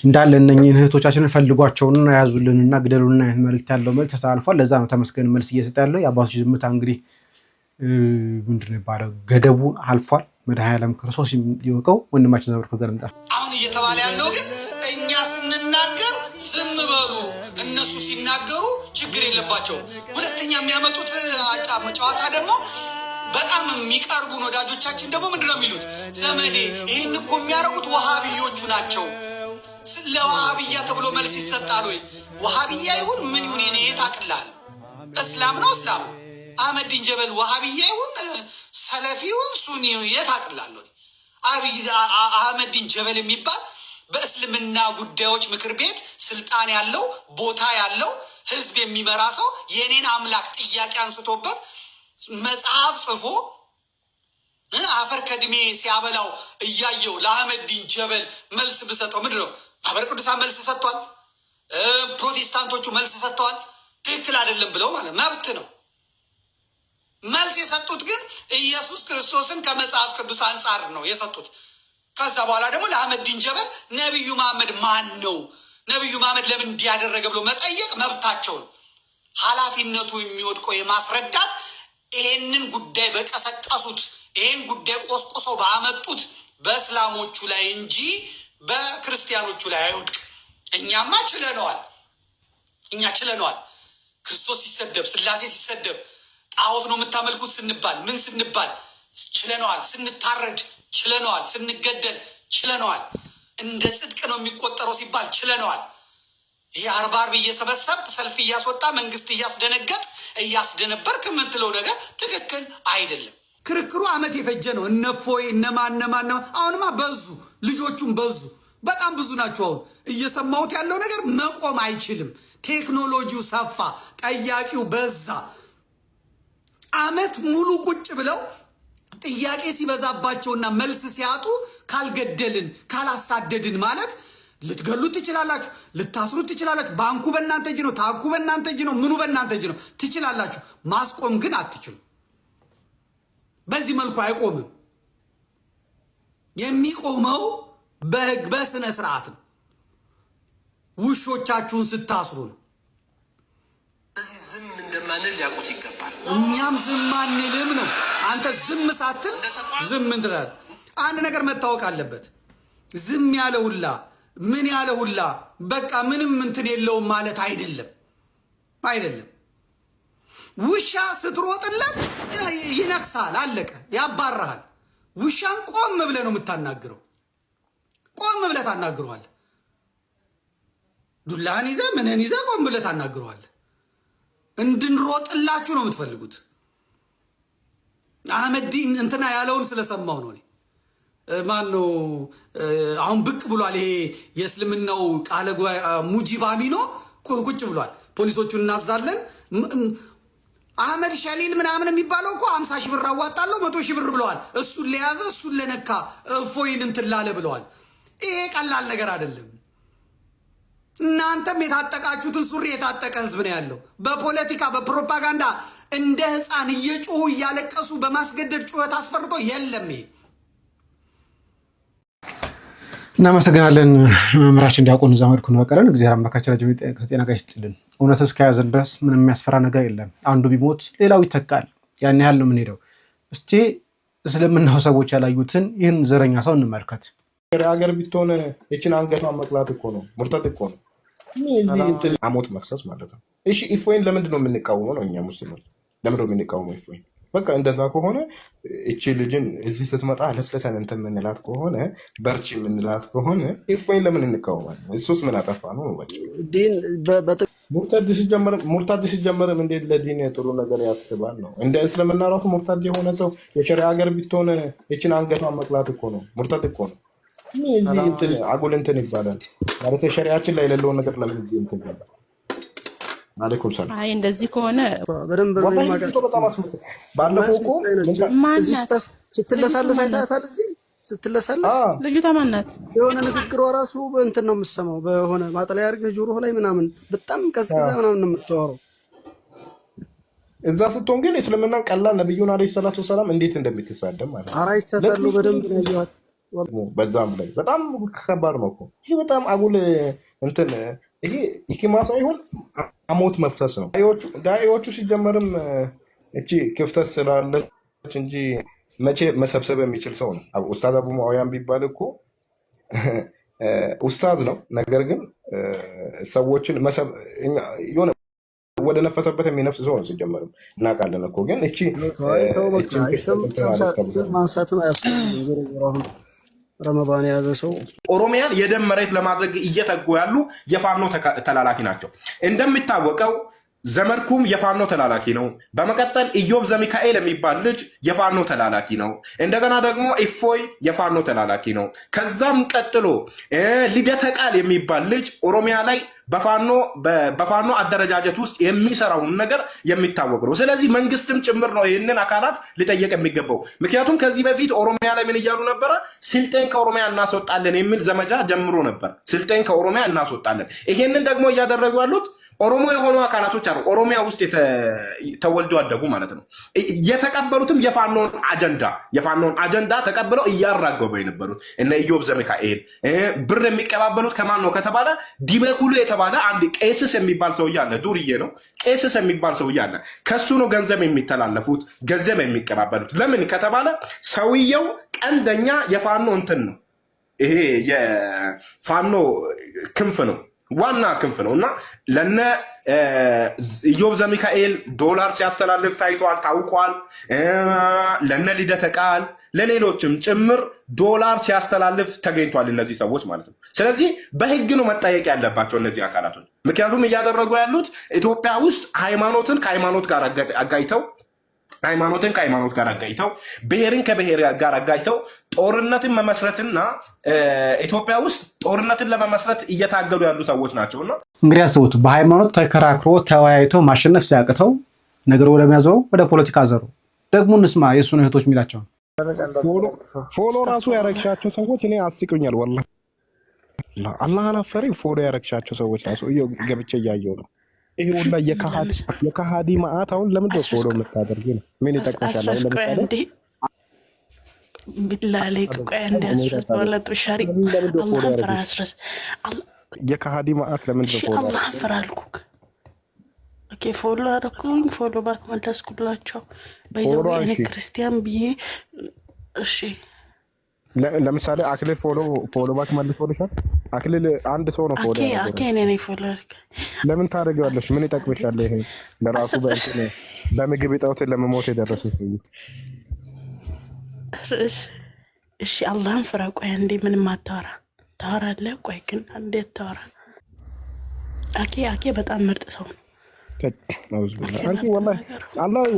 እንዳለ እነኝህን እህቶቻችንን ፈልጓቸውና ያዙልንና ግደሉና መልእክት ያለው መልእክት ተስተላልፏል። ለዛ ነው ተመስገን መልስ እየሰጠ ያለው። የአባቶች ዝምታ እንግዲህ ምንድን ነው የሚባለው ገደቡ አልፏል። መድኃኔዓለም ክርስቶስ ይወቀው። ወንድማችን ዘመርኩ ጋር እንጣ አሁን እየተባለ ያለው ግን እኛ ስንናገር ዝም በሉ፣ እነሱ ሲናገሩ ችግር የለባቸው። ሁለተኛ የሚያመጡት ጨዋታ ደግሞ በጣም የሚቀርቡን ወዳጆቻችን ደግሞ ምንድነው የሚሉት? ዘመዴ ይህን እኮ የሚያደርጉት ወሃቢዮቹ ናቸው። ለወሃቢያ ተብሎ መልስ ይሰጣል ወይ? ወሃቢያ ይሁን ምን ይሁን እኔ ታቅላለሁ። እስላም ነው እስላም ነው። አህመዲን ጀበል ወሃቢያ ይሁን ሰለፊ ይሁን ሱኒ የታቅላለሁ። አህመዲን ጀበል የሚባል በእስልምና ጉዳዮች ምክር ቤት ስልጣን ያለው ቦታ ያለው ህዝብ የሚመራ ሰው የኔን አምላክ ጥያቄ አንስቶበት መጽሐፍ ጽፎ አፈር ከድሜ ሲያበላው እያየው ለአህመዲን ጀበል መልስ ብሰጠው ምንድን ነው? ማህበረ ቅዱሳን መልስ ሰጥቷል። ፕሮቴስታንቶቹ መልስ ሰጥተዋል። ትክክል አይደለም ብለው ማለት መብት ነው። መልስ የሰጡት ግን ኢየሱስ ክርስቶስን ከመጽሐፍ ቅዱስ አንጻር ነው የሰጡት። ከዛ በኋላ ደግሞ ለአህመዲን ጀበል ነቢዩ መሐመድ ማን ነው? ነቢዩ መሐመድ ለምን እንዲያደረገ ብሎ መጠየቅ መብታቸው ነው። ኃላፊነቱ የሚወድቀው የማስረዳት ይህንን ጉዳይ በቀሰቀሱት ይህን ጉዳይ ቆስቁሰው ባመጡት በእስላሞቹ ላይ እንጂ በክርስቲያኖቹ ላይ አይወድቅም። እኛማ ችለነዋል። እኛ ችለነዋል። ክርስቶስ ሲሰደብ፣ ስላሴ ሲሰደብ፣ ጣዖት ነው የምታመልኩት ስንባል ምን ስንባል ችለነዋል። ስንታረድ ችለነዋል። ስንገደል ችለነዋል። እንደ ጽድቅ ነው የሚቆጠረው ሲባል ችለነዋል። ይህ አርባ አርብ እየሰበሰብ ሰልፍ እያስወጣ መንግስት እያስደነገጥ እያስደነበርክ የምትለው ነገር ትክክል አይደለም። ክርክሩ አመት የፈጀ ነው። እነፎይ እነማን አሁንማ በዙ፣ ልጆቹም በዙ፣ በጣም ብዙ ናቸው። አሁን እየሰማሁት ያለው ነገር መቆም አይችልም። ቴክኖሎጂው ሰፋ፣ ጠያቂው በዛ። አመት ሙሉ ቁጭ ብለው ጥያቄ ሲበዛባቸውና መልስ ሲያጡ ካልገደልን ካላሳደድን ማለት ልትገሉት ትችላላችሁ፣ ልታስሩት ትችላላችሁ። ባንኩ በእናንተ እጅ ነው፣ ታኩ በእናንተ እጅ ነው፣ ምኑ በእናንተ እጅ ነው። ትችላላችሁ፣ ማስቆም ግን አትችሉ። በዚህ መልኩ አይቆምም። የሚቆመው በህግ በስነ ስርዓት ነው። ውሾቻችሁን ስታስሩ ነው። ስለዚህ ዝም እንደማንል ሊያውቁት ይገባል። እኛም ዝም አንልም ነው። አንተ ዝም ሳትል ዝም እንትላል። አንድ ነገር መታወቅ አለበት። ዝም ያለ ሁላ ምን ያለ ሁላ በቃ ምንም እንትን የለውም ማለት አይደለም። ውሻ ስትሮጥለት ይነክሳል፣ አለቀ፣ ያባራሃል። ውሻን ቆም ብለህ ነው የምታናግረው። ቆም ብለህ ታናግረዋለህ። ዱላህን ይዘህ ምንህን ይዘህ ቆም ብለህ ታናግረዋለህ። እንድንሮጥላችሁ ነው የምትፈልጉት። አህመዲን እንትና ያለውን ስለሰማው ነው። ማነው አሁን ብቅ ብሏል። ይሄ የእስልምናው ቃለ ሙጂብ አሚኖ ቁጭ ብሏል። ፖሊሶቹን እናዛለን። አህመድ ሸሊል ምናምን የሚባለው እኮ 50 ሺህ ብር አዋጣለሁ 100 ሺህ ብር ብለዋል። እሱን ለያዘ እሱን ለነካ እፎይን እንትን ላለ ብለዋል። ይሄ ቀላል ነገር አይደለም። እናንተም የታጠቃችሁትን ሱሪ የታጠቀ ህዝብ ነው ያለው። በፖለቲካ በፕሮፓጋንዳ እንደ ህፃን እየጮሁ እያለቀሱ በማስገደድ ጩኸት አስፈርቶ የለም። ይሄ እናመሰግናለን። መምህራችን ዲያቆን ዘመድኩ ነው በቀለን። እግዚአብሔር አምላካችን ረጅም ከጤና ጋር ይስጥልን። እውነት እስከያዘን ድረስ ምንም የሚያስፈራ ነገር የለም። አንዱ ቢሞት ሌላው ይተካል። ያን ያህል ነው የምንሄደው። እስቲ እስልምናው ሰዎች ያላዩትን ይህን ዘረኛ ሰው እንመልከት። ሀገር ብትሆን የችን አንገቷን መቅላት እኮ ነው፣ ሙርተት እኮ ነው። እዚህ እንትን አሞት መፍሰስ ማለት ነው። እሺ ኢፎይን ለምንድን ነው የምንቃወመው? ነው እኛ ሙስሊሞች ለምንድን ነው የምንቃወመው ኢፎይን? በቃ እንደዛ ከሆነ እቺ ልጅን እዚህ ስትመጣ ለስለሰን እንትን የምንላት ከሆነ በርቺ የምንላት ከሆነ ኢፎይን ለምን እንቃወማለን? እሱስ ምን አጠፋ ነው? ሙርታድ ሲጀመርም እንዴት ለዲን ጥሩ ነገር ያስባል ነው? እንደ እስልምና ራሱ ሙርታድ የሆነ ሰው የሸሪዓ ሀገር ብትሆን የችን አንገቷን መቅላት እኮ ነው፣ ሙርታድ እኮ ነው። እዚህ እንትን አጉል እንትን ይባላል ማለት ሸሪዓችን ላይ የሌለውን ነገር ለምን እንትን ይባላል? አለይኩም ሰላም። አይ እንደዚህ ከሆነ በደንብ ነው ማለት በጣም አስመስል። ባለፈው እኮ ስትለሳለስ አይታታል። እዚህ ስትለሳለስ ልጅቷ ማን ናት? የሆነ ንግግሯ ራሱ በእንትን ነው የምትሰማው፣ በሆነ ማጥለያ አድርገህ ጆሮህ ላይ ምናምን በጣም ቀዝቅዛ ምናምን ነው የምታወራው። እዛ ስትሆን ግን እስልምናን ቀላል ነብዩን አለይሂ ሰላቱ ሰላም እንዴት እንደምትሳደብ ማለት ነው። አራይታታሉ በደንብ ነው ያዩት። በዛም ላይ በጣም ከባድ ነው እኮ ይሄ። በጣም አጉል እንትን ይሄ ኢኪማ ሳይሆን አሞት መፍሰስ ነው። ዳኢዎቹ ሲጀመርም እቺ ክፍተት ስላለች እንጂ መቼ መሰብሰብ የሚችል ሰው ነው። ኡስታዝ አቡ ሙአዊያን ቢባል እኮ ኡስታዝ ነው። ነገር ግን ሰዎችን የሆነ ወደ ነፈሰበት የሚነፍስ ሰው ነው። ሲጀመርም እናውቃለን እኮ ግን እቺ ማንሳትም አያስፈልግም። ረመዳን የያዘ ሰው ኦሮሚያን የደም መሬት ለማድረግ እየተጉ ያሉ የፋኖ ተላላኪ ናቸው። እንደሚታወቀው ዘመድኩም የፋኖ ተላላኪ ነው። በመቀጠል ኢዮብ ዘሚካኤል የሚባል ልጅ የፋኖ ተላላኪ ነው። እንደገና ደግሞ ኢፎይ የፋኖ ተላላኪ ነው። ከዛም ቀጥሎ ልደተ ቃል የሚባል ልጅ ኦሮሚያ ላይ በፋኖ አደረጃጀት ውስጥ የሚሰራውን ነገር የሚታወቅ ነው። ስለዚህ መንግስትም ጭምር ነው ይህንን አካላት ሊጠየቅ የሚገባው። ምክንያቱም ከዚህ በፊት ኦሮሚያ ላይ ምን እያሉ ነበረ? ስልጤን ከኦሮሚያ እናስወጣለን የሚል ዘመቻ ጀምሮ ነበር። ስልጤን ከኦሮሚያ እናስወጣለን። ይሄንን ደግሞ እያደረጉ ያሉት ኦሮሞ የሆኑ አካላቶች አሉ። ኦሮሚያ ውስጥ ተወልዶ አደጉ ማለት ነው። የተቀበሉትም የፋኖን አጀንዳ ተቀብለው እያራገቡ የነበሩት እነ ኢዮብ ዘሚካኤል። ብር የሚቀባበሉት ከማን ነው ከተባለ ዲበኩሉ የተባለ አንድ ቄስስ የሚባል ሰውዬ አለ። ዱርዬ ነው። ቄስስ የሚባል ሰውዬ አለ። ከሱ ነው ገንዘብ የሚተላለፉት፣ ገንዘብ የሚቀባበሉት። ለምን ከተባለ ሰውየው ቀንደኛ የፋኖ እንትን ነው። ይሄ የፋኖ ክንፍ ነው፣ ዋና ክንፍ ነው። እና ለነ ኢዮብ ዘሚካኤል ዶላር ሲያስተላልፍ ታውቋል። ለነ ልደተ ቃል ለሌሎችም ጭምር ዶላር ሲያስተላልፍ ተገኝቷል፣ እነዚህ ሰዎች ማለት ነው። ስለዚህ በህግ ነው መጠየቅ ያለባቸው እነዚህ አካላቶች። ምክንያቱም እያደረጉ ያሉት ኢትዮጵያ ውስጥ ሃይማኖትን ከሃይማኖት ጋር አጋይተው ብሔርን ከብሔር ጋር አጋጭተው ጦርነትን መመስረትና ኢትዮጵያ ውስጥ ጦርነትን ለመመስረት እየታገሉ ያሉ ሰዎች ናቸውና እንግዲህ አስቡት። በሃይማኖት ተከራክሮ ተወያይቶ ማሸነፍ ሲያቅተው ነገር ወደ ሚያዘው ወደ ፖለቲካ ዘሩ ደግሞ እንስማ የእሱን እህቶች የሚላቸው። ፎሎ ራሱ ያረግሻቸው ሰዎች እኔ አስቁኛል ወላሂ አላህ አላፈረኝ። ፎሎ ያረግሻቸው ሰዎች ራሱ ገብቼ እያየሁ ነው። ይሄ ሁላ የካሃዲ ማአት አሁን ለምን ነው ፎሎ የምታደርጊው? ነው ምን ይጠቅምሻል? አሁን ለምሳሌ ቢላሂ ቆይ አንዴ አስረስ ወለቱ ሻሪ አላህ ፈራ አስረስ የካሃዲ ማአት ለምን ነው ፎሎ አላህ ፈራ አልኩክ። ኦኬ ፎሎ አደረኩኝ ፎሎ ባክ መለስኩላቸው በይዘው እኔ ክርስቲያን ብዬ እሺ ለምሳሌ አክሊል ፎሎ ባክ መልሶልሻል። አክሊል አንድ ሰው ነው ፎሎ ያደረገው። ኦኬ እኔ ነኝ ፎሎ አድርገ ለምን ታደርጊዋለሽ? ምን ይጠቅምሻል? ይሄ ለራሱ በምግብ እጦት ለመሞት የደረሰ ሰው እሺ አላህን ፍራ። ቆይ አንዴ ምንም አታወራ ታወራለህ። ቆይ ግን አንዴ ታወራ። አኬ በጣም ምርጥ ሰው ነው። አንቺ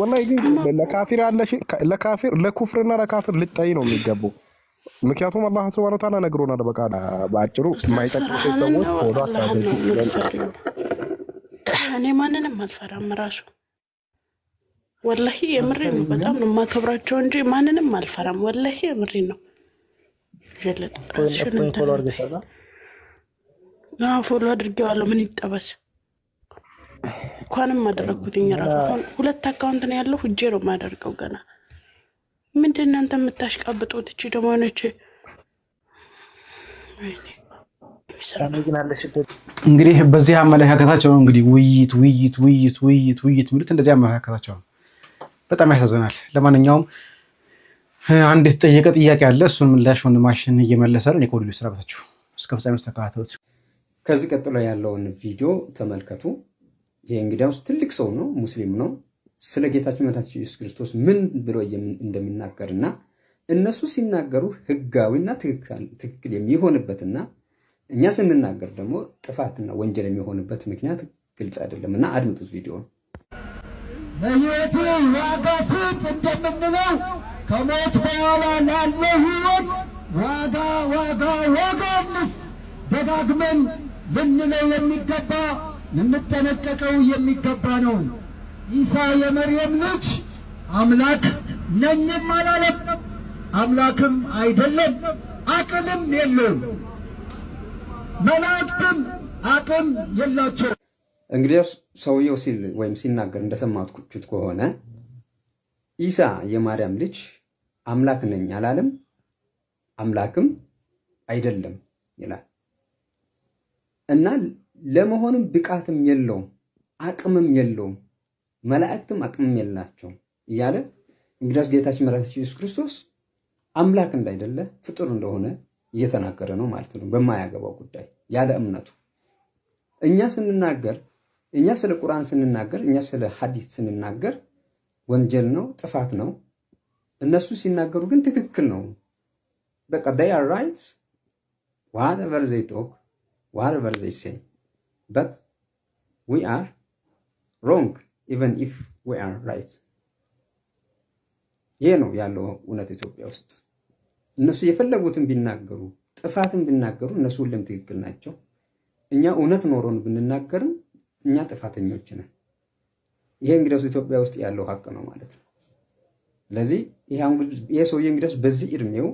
ወላሂ ግን ለካፊር አለሽ ለካፊር ለኩፍርና ለካፊር ልጠይ ነው የሚገባው። ምክንያቱም አላህ ሱብሃነሁ ወተዓላ ነግሮናል። በቃ ባጭሩ የማይጠቅሙ ሰዎች ፎሎ አታደርጉ። እኔ ማንንም አልፈራም ራሱ ወላሂ የምሬን ነው። በጣም ነው የማከብራቸው እንጂ ማንንም አልፈራም። ወላሂ የምሬን ነው። ጀለጥ ፎሎ አድርገሻል? ፎሎ አድርጌዋለሁ። ምን ይጠበስ እንኳንም አደረኩትኝ ራሱ። አሁን 2 አካውንት ነው ያለው እጄ ነው የማደርገው ገና። ምንድን ነው አንተ የምታሽቃብጡት? እቺ ደግሞ ነች እንግዲህ በዚህ አመለካከታቸው ነው እንግዲህ ውይይት የሚሉት እንደዚህ አመለካከታቸው ነው። በጣም ያሳዝናል። ለማንኛውም አንድ የተጠየቀ ጥያቄ አለ። እሱን ምላሽ ወንድማችን እየመለሰ ነው። ከወዲሁ ስራ በታችሁ እስከ ፍጻሜ ተከታተሉት። ከዚህ ቀጥሎ ያለውን ቪዲዮ ተመልከቱ። ይሄ እንግዲያውስ ትልቅ ሰው ነው፣ ሙስሊም ነው። ስለ ጌታችን መድኃኒታችን ኢየሱስ ክርስቶስ ምን ብሎ እንደሚናገርና እነሱ ሲናገሩ ህጋዊና ትክክል የሚሆንበትና እኛ ስንናገር ደግሞ ጥፋትና ወንጀል የሚሆንበት ምክንያት ግልጽ አይደለምና አድምጡት ቪዲዮ። ለህይወት ዋጋ ስጥ እንደምንለው ከሞት በኋላ ላለው ህይወት ዋጋ እንስጥ። ደጋግመን ልንለው የሚገባ ልንጠነቀቀው የሚገባ ነው። ኢሳ የመርየም ልጅ አምላክ ነኝም አላለም፣ አምላክም አይደለም፣ አቅምም የለውም። መላእክትም አቅም የላቸው። እንግዲህ ሰውየው ሲናገር እንደሰማችሁት ከሆነ ኢሳ የማርያም ልጅ አምላክ ነኝ አላለም፣ አምላክም አይደለም ይላል እና ለመሆንም ብቃትም የለውም፣ አቅምም የለውም፣ መላእክትም አቅምም የላቸውም እያለ እንግዲያስ ጌታችን መድኃኒታችን ኢየሱስ ክርስቶስ አምላክ እንዳይደለ ፍጡር እንደሆነ እየተናገረ ነው ማለት ነው። በማያገባው ጉዳይ ያለ እምነቱ እኛ ስለ ቁርአን ስንናገር፣ እኛ ስለ ሐዲስ ስንናገር ወንጀል ነው፣ ጥፋት ነው። እነሱ ሲናገሩ ግን ትክክል ነው። በቃ they are right whatever they talk whatever they say but we are wrong even if we are right። ይሄ ነው ያለው እውነት ኢትዮጵያ ውስጥ። እነሱ የፈለጉትን ቢናገሩ ጥፋትን ቢናገሩ እነሱ ሁሉም ትክክል ናቸው። እኛ እውነት ኖሮን ብንናገርም እኛ ጥፋተኞች ነን። ይሄ እንግዲህ ኢትዮጵያ ውስጥ ያለው ሀቅ ነው ማለት ነው። ስለዚህ ይሄ ሰውዬ እንግዲህ በዚህ እድሜው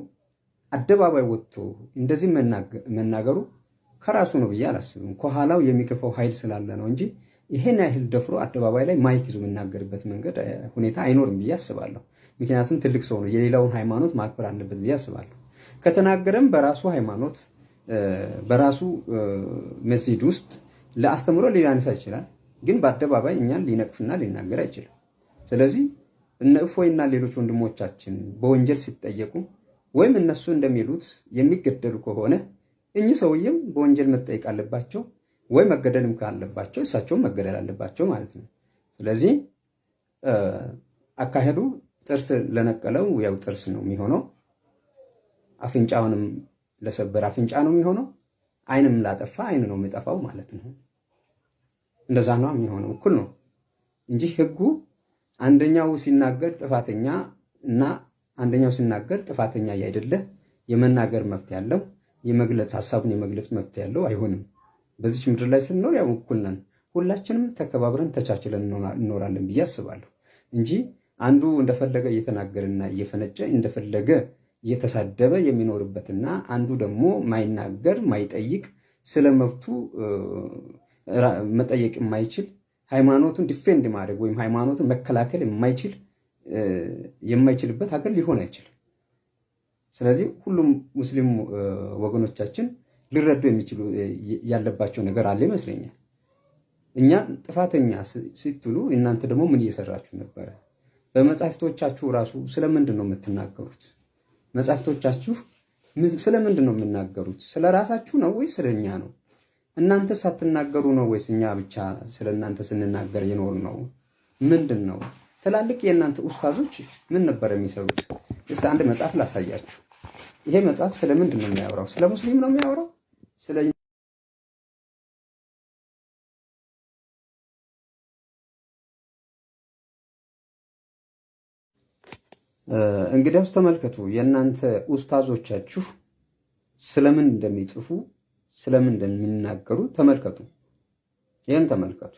አደባባይ ወጥቶ እንደዚህ መናገሩ ከራሱ ነው ብዬ አላስብም። ከኋላው የሚገፋው ኃይል ስላለ ነው እንጂ ይሄን ያህል ደፍሮ አደባባይ ላይ ማይክ ይዞ የሚናገርበት መንገድ ሁኔታ አይኖርም ብዬ አስባለሁ። ምክንያቱም ትልቅ ሰው ነው፣ የሌላውን ሃይማኖት ማክበር አለበት ብዬ አስባለሁ። ከተናገረም በራሱ ሃይማኖት በራሱ መስጂድ ውስጥ ለአስተምሮ ሊያነሳ ይችላል፣ ግን በአደባባይ እኛን ሊነቅፍና ሊናገር አይችልም። ስለዚህ እነ እፎይና ሌሎች ወንድሞቻችን በወንጀል ሲጠየቁ ወይም እነሱ እንደሚሉት የሚገደሉ ከሆነ እኚህ ሰውዬም በወንጀል መጠየቅ አለባቸው፣ ወይ መገደልም ካለባቸው እሳቸውም መገደል አለባቸው ማለት ነው። ስለዚህ አካሄዱ ጥርስ ለነቀለው ያው ጥርስ ነው የሚሆነው፣ አፍንጫውንም ለሰበር አፍንጫ ነው የሚሆነው፣ ዓይንም ላጠፋ ዓይን ነው የሚጠፋው ማለት ነው። እንደዛ ነው የሚሆነው፣ እኩል ነው እንጂ ህጉ አንደኛው ሲናገር ጥፋተኛ እና አንደኛው ሲናገር ጥፋተኛ ያይደለ የመናገር መብት ያለው የመግለጽ ሐሳቡን የመግለጽ መብት ያለው አይሆንም። በዚህ ምድር ላይ ስንኖር ያው እኩል ነን። ሁላችንም ተከባብረን ተቻችለን እንኖራለን ብዬ አስባለሁ እንጂ አንዱ እንደፈለገ እየተናገረና እየፈነጨ እንደፈለገ እየተሳደበ የሚኖርበትና አንዱ ደግሞ ማይናገር ማይጠይቅ ስለመብቱ መጠየቅ የማይችል ሃይማኖቱን ዲፌንድ ማድረግ ወይም ሃይማኖቱን መከላከል የማይችልበት ሀገር ሊሆን አይችልም። ስለዚህ ሁሉም ሙስሊም ወገኖቻችን ሊረዱ የሚችሉ ያለባቸው ነገር አለ ይመስለኛል። እኛ ጥፋተኛ ስትሉ እናንተ ደግሞ ምን እየሰራችሁ ነበረ? በመጻሕፍቶቻችሁ ራሱ ስለምንድን ነው የምትናገሩት? መጻሕፍቶቻችሁ ስለምንድን ነው የምናገሩት? ስለ ራሳችሁ ነው ወይስ ስለኛ ነው? እናንተ ሳትናገሩ ነው ወይስ እኛ ብቻ ስለ እናንተ ስንናገር የኖር ነው? ምንድን ነው? ትላልቅ የእናንተ ኡስታዞች ምን ነበር የሚሰሩት? እስቲ አንድ መጽሐፍ ላሳያችሁ። ይሄ መጽሐፍ ስለምንድን ነው የሚያወራው? ስለ ሙስሊም ነው የሚያወራው? ስለ እንግዲያውስ ተመልከቱ፣ የእናንተ ኡስታዞቻችሁ ስለምን እንደሚጽፉ ስለምን እንደሚናገሩ ተመልከቱ። ይህን ተመልከቱ።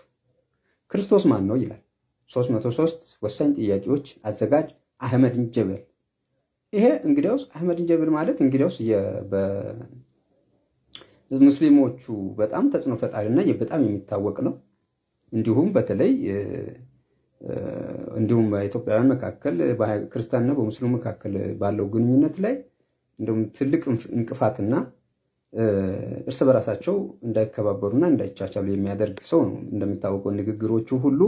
ክርስቶስ ማን ነው ይላል። 303 ወሳኝ ጥያቄዎች አዘጋጅ አህመድን ጀበል። ይሄ እንግዲያውስ አህመድን ጀበል ማለት እንግዲያውስ በሙስሊሞቹ በጣም ተጽዕኖ ፈጣሪና በጣም የሚታወቅ ነው። እንዲሁም በኢትዮጵያውያን መካከል በክርስቲያንና በሙስሊሙ መካከል ባለው ግንኙነት ላይ እንደውም ትልቅ እንቅፋትና እርስ በራሳቸው እንዳይከባበሩና እንዳይቻቻሉ የሚያደርግ ሰው ነው። እንደሚታወቀው ንግግሮቹ ሁሉ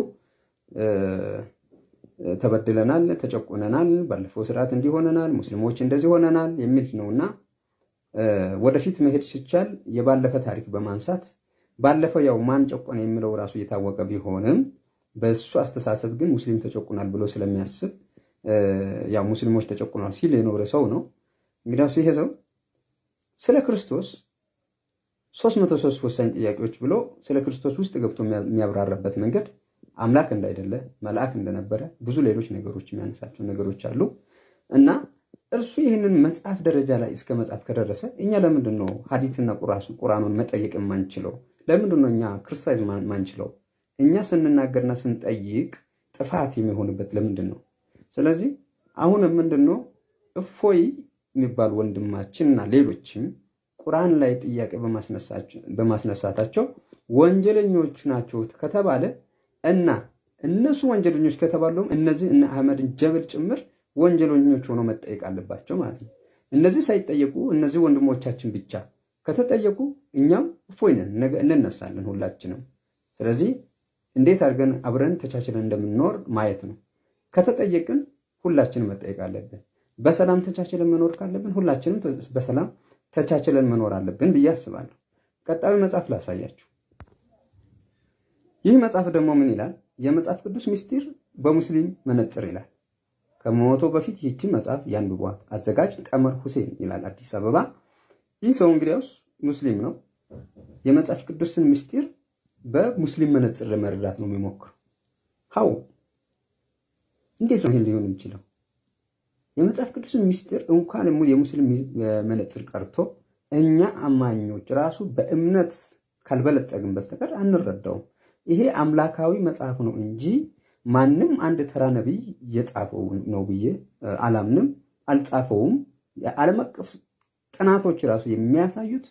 ተበድለናል፣ ተጨቆነናል፣ ባለፈው ስርዓት እንዲሆነናል፣ ሙስሊሞች እንደዚህ ሆነናል የሚል ነውና ወደፊት መሄድ ሲቻል የባለፈ ታሪክ በማንሳት ባለፈው ያው ማን ጨቆነ የሚለው ራሱ የታወቀ ቢሆንም በሱ አስተሳሰብ ግን ሙስሊም ተጨቁናል ብሎ ስለሚያስብ ያው ሙስሊሞች ተጨቁናል ሲል የኖረ ሰው ነው። እንግዲያውስ ይሄ ሰው ስለ ክርስቶስ 303 ወሳኝ ጥያቄዎች ብሎ ስለ ክርስቶስ ውስጥ ገብቶ የሚያብራራበት መንገድ አምላክ እንዳይደለ መልአክ እንደነበረ ብዙ ሌሎች ነገሮች የሚያነሳቸው ነገሮች አሉ እና እርሱ ይህንን መጽሐፍ ደረጃ ላይ እስከ መጽሐፍ ከደረሰ እኛ ለምንድን ነው ሐዲስና ቁርአኑን መጠየቅ የማንችለው? ለምንድን ነው እኛ ክርስቲያዝ ማንችለው? እኛ ስንናገርና ስንጠይቅ ጥፋት የሚሆንበት ለምንድን ነው? ስለዚህ አሁን ምንድን ነው እፎይ የሚባል ወንድማችንና ሌሎችም ቁርአን ላይ ጥያቄ በማስነሳታቸው ወንጀለኞች ናቸው ከተባለ እና እነሱ ወንጀለኞች ከተባሉም እነዚህ እነ አህመድን ጀበል ጭምር ወንጀለኞች ሆነው መጠየቅ አለባቸው ማለት ነው። እነዚህ ሳይጠየቁ እነዚህ ወንድሞቻችን ብቻ ከተጠየቁ እኛም እፎይ ነን፣ ነገ እንነሳለን ሁላችንም። ስለዚህ እንዴት አድርገን አብረን ተቻችለን እንደምንኖር ማየት ነው። ከተጠየቅን ሁላችንም መጠየቅ አለብን። በሰላም ተቻችለን መኖር ካለብን ሁላችንም በሰላም ተቻችለን መኖር አለብን ብዬ አስባለሁ። ቀጣዩ መጽሐፍ ላሳያችሁ። ይህ መጽሐፍ ደግሞ ምን ይላል? የመጽሐፍ ቅዱስ ምስጢር በሙስሊም መነጽር ይላል። ከመሞቱ በፊት ይህችን መጽሐፍ ያንብቧት። አዘጋጅ ቀመር ሁሴን ይላል፣ አዲስ አበባ። ይህ ሰው እንግዲያውስ ሙስሊም ነው። የመጽሐፍ ቅዱስን ምስጢር በሙስሊም መነጽር ለመረዳት ነው የሚሞክረው። ሀው እንዴት ነው ይሄን ሊሆን የሚችለው? የመጽሐፍ ቅዱስን ምስጢር እንኳን የሙስሊም መነጽር ቀርቶ እኛ አማኞች ራሱ በእምነት ካልበለጸግን በስተቀር አንረዳውም። ይሄ አምላካዊ መጽሐፍ ነው እንጂ ማንም አንድ ተራ ነቢይ የጻፈው ነው ብዬ አላምንም፣ አልጻፈውም። የዓለም አቀፍ ጥናቶች ራሱ የሚያሳዩት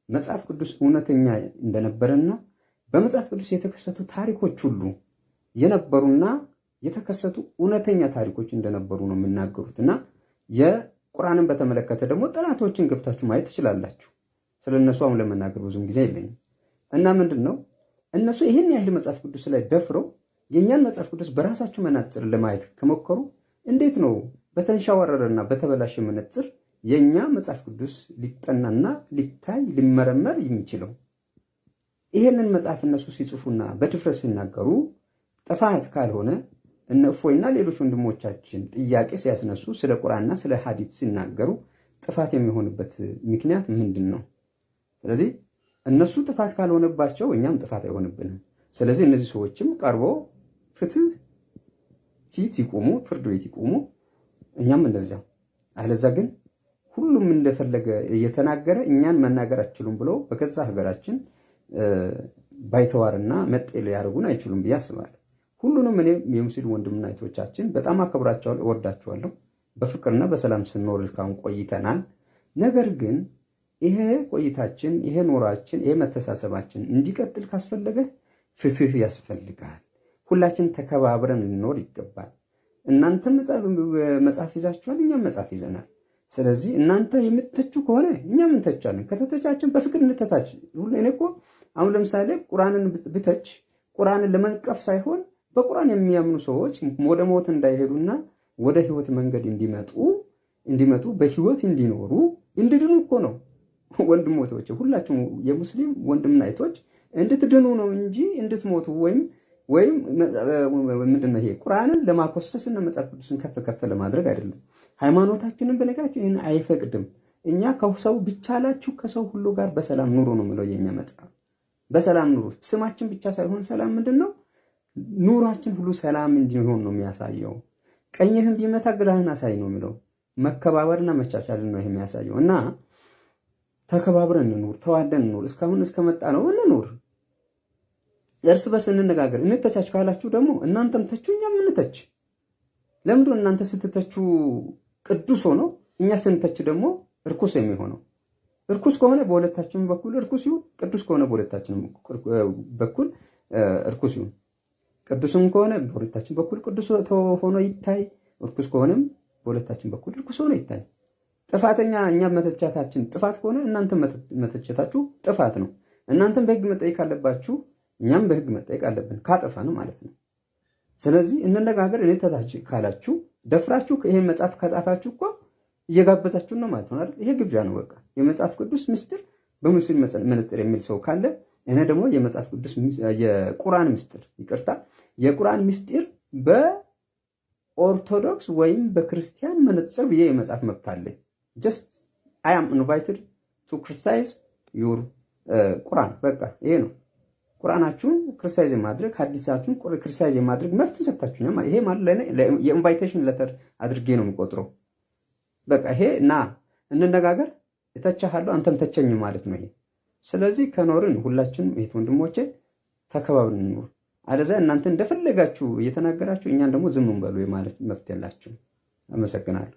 መጽሐፍ ቅዱስ እውነተኛ እንደነበረና በመጽሐፍ ቅዱስ የተከሰቱ ታሪኮች ሁሉ የነበሩና የተከሰቱ እውነተኛ ታሪኮች እንደነበሩ ነው የሚናገሩት። እና የቁርአንን በተመለከተ ደግሞ ጥናቶችን ገብታችሁ ማየት ትችላላችሁ። ስለነሱ አሁን ለመናገር ብዙም ጊዜ የለኝም። እና ምንድን ነው እነሱ ይህን ያህል መጽሐፍ ቅዱስ ላይ ደፍረው የእኛን መጽሐፍ ቅዱስ በራሳቸው መነጽር ለማየት ከሞከሩ እንዴት ነው በተንሻወረረና በተበላሸ መነጽር የእኛ መጽሐፍ ቅዱስ ሊጠናና ሊታይ ሊመረመር የሚችለው? ይህንን መጽሐፍ እነሱ ሲጽፉና በድፍረት ሲናገሩ ጥፋት ካልሆነ እነ እፎይና ሌሎች ወንድሞቻችን ጥያቄ ሲያስነሱ ስለ ቁርአንና ስለ ሐዲስ ሲናገሩ ጥፋት የሚሆንበት ምክንያት ምንድን ነው? ስለዚህ እነሱ ጥፋት ካልሆነባቸው እኛም ጥፋት አይሆንብንም። ስለዚህ እነዚህ ሰዎችም ቀርቦ ፍትህ ፊት ይቆሙ፣ ፍርድ ቤት ይቆሙ፣ እኛም እንደዚያው። አለዛ ግን ሁሉም እንደፈለገ እየተናገረ እኛን መናገር አትችሉም ብሎ በገዛ ሀገራችን ባይተዋርና መጤ ሊያደርጉን አይችሉም ብዬ አስባለሁ። ሁሉንም እኔ የሙስሊም ወንድምና እህቶቻችን በጣም አከብራቸዋለሁ፣ እወዳቸዋለሁ። በፍቅርና በሰላም ስንኖር እስካሁን ቆይተናል። ነገር ግን ይሄ ቆይታችን፣ ይሄ ኖራችን፣ ይሄ መተሳሰባችን እንዲቀጥል ካስፈለገ ፍትህ ያስፈልጋል። ሁላችን ተከባብረን ልንኖር ይገባል። እናንተ መጽሐፍ ይዛችኋል፣ እኛም መጽሐፍ ይዘናል። ስለዚህ እናንተ የምትተቹ ከሆነ እኛም እንተቻለን። ከተተቻችን በፍቅር እንተታች። እኔ እኮ አሁን ለምሳሌ ቁርአንን ብተች ቁርአንን ለመንቀፍ ሳይሆን በቁርአን የሚያምኑ ሰዎች ወደ ሞት እንዳይሄዱና ወደ ህይወት መንገድ እንዲመጡ በህይወት እንዲኖሩ እንድድኑ እኮ ነው። ወንድሞቶች ሁላችሁም የሙስሊም ወንድምና እህቶች እንድትድኑ ነው እንጂ እንድትሞቱ ወይም ምንድነው ይሄ ቁርአንን ለማኮሰስና መጽሐፍ ቅዱስን ከፍ ለማድረግ አይደለም። ሃይማኖታችንን በነገራችን ይሄን አይፈቅድም። እኛ ከሰው ብቻላችሁ ከሰው ሁሉ ጋር በሰላም ኑሩ ነው የሚለው የኛ መጽሐፍ። በሰላም ኑሩ። ስማችን ብቻ ሳይሆን ሰላም ምንድነው ኑራችን ሁሉ ሰላም እንዲሆን ነው የሚያሳየው። ቀኝህን ቢመታ ግራህን አሳይ ነው የሚለው። መከባበርና መቻቻልን ነው የሚያሳየው። እና ተከባብረን እንኑር፣ ተዋደን እንኑር። እስካሁን እስከመጣ ነው እንኑር። እርስ በርስ እንነጋገር። እንተቻች ካላችሁ ደግሞ እናንተም ተቹ፣ እኛም እንተች። ለምንድን ነው እናንተ ስትተቹ ቅዱስ ሆኖ እኛ ስንተች ደግሞ እርኩስ የሚሆነው? እርኩስ ከሆነ በሁለታችን በኩል እርኩስ ይሁን፣ ቅዱስ ከሆነ በሁለታችን በኩል እርኩስ ይሁን። ቅዱስም ከሆነ በሁለታችን በኩል ቅዱስ ሆኖ ይታይ፣ እርኩስ ከሆነም በሁለታችን በኩል እርኩስ ሆኖ ይታይ። ጥፋተኛ እኛ መተቻታችን ጥፋት ከሆነ እናንተ መተቸታችሁ ጥፋት ነው። እናንተም በህግ መጠየቅ አለባችሁ፣ እኛም በህግ መጠየቅ አለብን፣ ካጠፋን ማለት ነው። ስለዚህ እንነጋገር። እኔ ተታች ካላችሁ ደፍራችሁ ይሄን መጽሐፍ ከጻፋችሁ እኮ እየጋበዛችሁ ነው ማለት ነው አይደል? ይሄ ግብዣ ነው በቃ። የመጽሐፍ ቅዱስ ምስጢር በሙስሊም መነጽር የሚል ሰው ካለ እኔ ደግሞ የመጽሐፍ ቅዱስ የቁርአን ምስጢር የቁርአን ምስጢር በኦርቶዶክስ ወይም በክርስቲያን መነጽር ብዬ የመጽሐፍ መብት አለኝ። ጀስት አይ አም ኢንቫይትድ ቱ ክሪቲሳይዝ ዩር ቁርአን። በቃ ይሄ ነው። ቁርአናችሁን ክሪቲሳይዝ የማድረግ ሐዲሳችሁን ክሪቲሳይዝ የማድረግ መብት ሰጣችሁኛል። ይሄ ማለት ለኔ የኢንቫይቴሽን ሌተር አድርጌ ነው የሚቆጥረው። በቃ ይሄ እና እንነጋገር፣ እተቻለሁ አንተም ተቸኝ ማለት ነው ይሄ። ስለዚህ ከኖርን ሁላችንም እህት ወንድሞቼ ተከባብረን እንኖር። አለዚያ እናንተ እንደፈለጋችሁ እየተናገራችሁ እኛን ደግሞ ዝም እንበሉ የማለት መብት የላችሁ። አመሰግናለሁ።